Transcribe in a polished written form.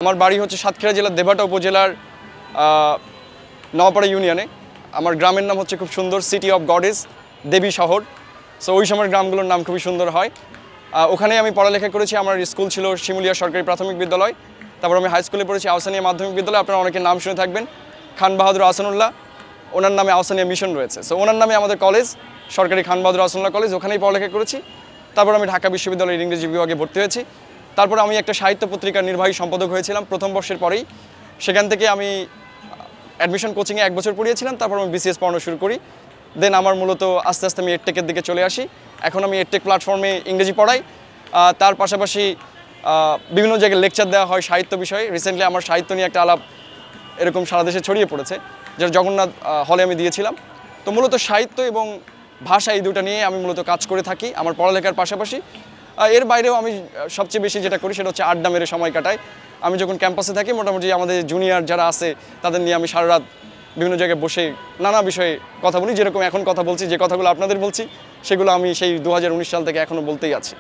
আমার বাড়ি হচ্ছে সাতক্ষীরা জেলার দেবাটা উপজেলার নওয়াপাড়া ইউনিয়নে। আমার গ্রামের নাম হচ্ছে খুব সুন্দর সিটি অফ গডেস, দেবী শহর। সো ওই সময়ের গ্রামগুলোর নাম খুবই সুন্দর হয়। ওখানেই আমি পড়ালেখা করেছি। আমার স্কুল ছিল শিমুলিয়া সরকারি প্রাথমিক বিদ্যালয়। তারপর আমি হাই স্কুলে পড়েছি আহসানিয়া মাধ্যমিক বিদ্যালয়। আপনারা অনেকের নাম শুনে থাকবেন, খান বাহাদুর আহসানুল্লাহ, ওনার নামে আহসানিয়া মিশন রয়েছে। সো ওনার নামে আমাদের কলেজ সরকারি খান বাহাদুর আহসানুল্লাহ কলেজ, ওখানেই পড়ালেখা করেছি। তারপর আমি ঢাকা বিশ্ববিদ্যালয়ের ইংরেজি বিভাগে ভর্তি হয়েছি। তারপর আমি একটা সাহিত্য পত্রিকার নির্বাহী সম্পাদক হয়েছিলাম প্রথম বর্ষের পরেই। সেখান থেকে আমি অ্যাডমিশন কোচিংয়ে 1 বছর পড়িয়েছিলাম। তারপর আমি বিসিএস পড়ানো শুরু করি। দেন আমার মূলত আস্তে আস্তে আমি এডটেকের দিকে চলে আসি। এখন আমি এডটেক প্ল্যাটফর্মে ইংরেজি পড়াই। তার পাশাপাশি বিভিন্ন জায়গায় লেকচার দেওয়া হয় সাহিত্য বিষয়ে। রিসেন্টলি আমার সাহিত্য নিয়ে একটা আলাপ এরকম সারা দেশে ছড়িয়ে পড়েছে, যেটা জগন্নাথ হলে আমি দিয়েছিলাম। তো মূলত সাহিত্য এবং ভাষা এই দুটো নিয়ে আমি মূলত কাজ করে থাকি আমার পড়ালেখার পাশাপাশি। এর বাইরেও আমি সবচেয়ে বেশি যেটা করি সেটা হচ্ছে আড্ডা মেরে সময় কাটাই। আমি যখন ক্যাম্পাসে থাকি মোটামুটি আমাদের জুনিয়র যারা আছে তাদের নিয়ে আমি সারা রাত বিভিন্ন জায়গায় বসে নানা বিষয়ে কথা বলি। যেরকম এখন কথা বলছি, যে কথাগুলো আপনাদের বলছি সেগুলো আমি সেই 2019 সাল থেকে এখনও বলতেই আছি।